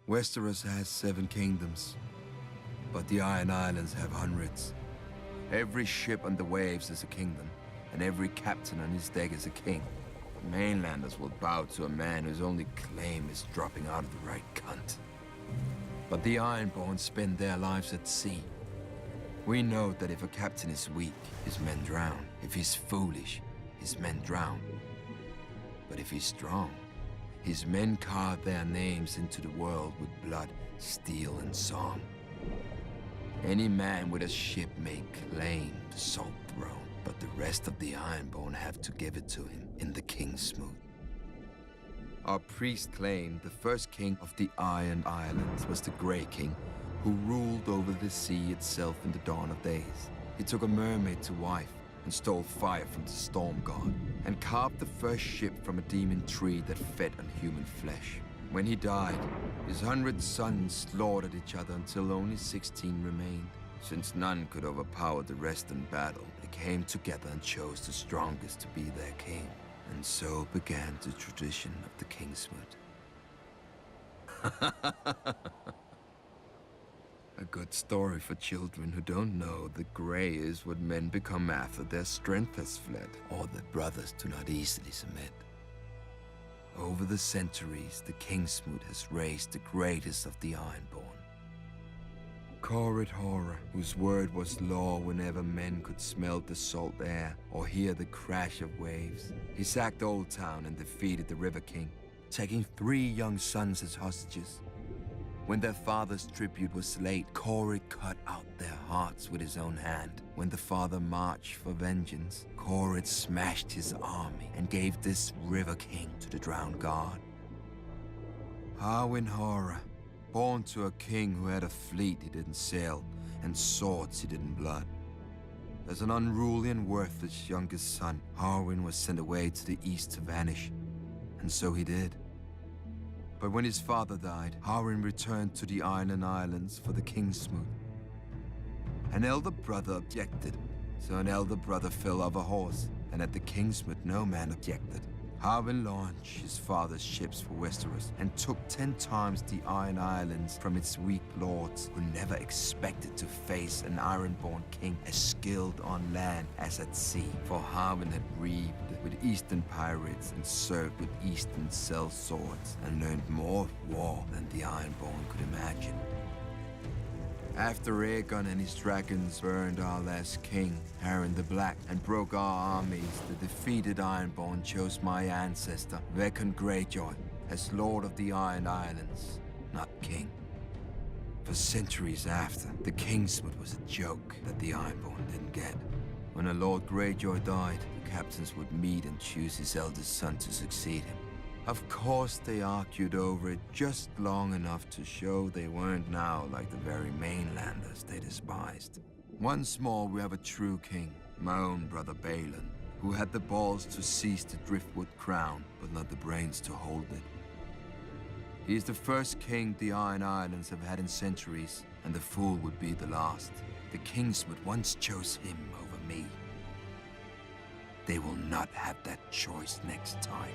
Westeros has 7 kingdoms, but the Iron Islands have hundreds. Every ship on the waves is a kingdom, and every captain on his deck is a king. Mainlanders will bow to a man whose only claim is dropping out of the right cunt. But the Ironborn spend their lives at sea. We know that if a captain is weak, his men drown. If he's foolish, his men drown. But if he's strong, his men carve their names into the world with blood, steel, and song. Any man with a ship may claim the Salt Throne, but the rest of the Ironborn have to give it to him in the Kingsmoot. Our priest claimed the first king of the Iron Islands was the Grey King, who ruled over the sea itself in the dawn of days. He took a mermaid to wife and stole fire from the storm god, and carved the first ship from a demon tree that fed on human flesh. When he died, his 100 sons slaughtered each other until only 16 remained. Since none could overpower the rest in battle, they came together and chose the strongest to be their king. And so began the tradition of the Kingsmoot. A good story for children who don't know that grey is what men become after their strength has fled, or that brothers do not easily submit. Over the centuries, the Kingsmoot has raised the greatest of the Ironborn. Corrid Horror, whose word was law whenever men could smell the salt air or hear the crash of waves. He sacked Old Town and defeated the River King, taking 3 young sons as hostages. When their father's tribute was late, Corrid cut out their hearts with his own hand. When the father marched for vengeance, Corrid smashed his army and gave this River King to the drowned god. Harwin Horror, born to a king who had a fleet he didn't sail and swords he didn't blood. As an unruly and worthless youngest son, Harwin was sent away to the east to vanish, and so he did. But when his father died, Harwin returned to the Iron Islands for the Kingsmoot. An elder brother objected, so an elder brother fell off a horse, and at the Kingsmoot no man objected. Harwin launched his father's ships for Westeros and took 10 times the Iron Islands from its weak lords, who never expected to face an Ironborn king as skilled on land as at sea. For Harwin had reaped with Eastern pirates and served with Eastern cell swords and learned more of war than the Ironborn could imagine. After Aegon and his dragons burned our last king, Harren the Black, and broke our armies, the defeated Ironborn chose my ancestor, Rickon Greyjoy, as Lord of the Iron Islands, not king. For centuries after, the Kingsmoot was a joke that the Ironborn didn't get. When a Lord Greyjoy died, the captains would meet and choose his eldest son to succeed him. Of course, they argued over it just long enough to show they weren't now like the very mainlanders they despised. Once more, we have a true king, my own brother Balon, who had the balls to seize the driftwood crown, but not the brains to hold it. He is the first king the Iron Islands have had in centuries, and the fool would be the last. The Kingsmoot once chose him over me. They will not have that choice next time.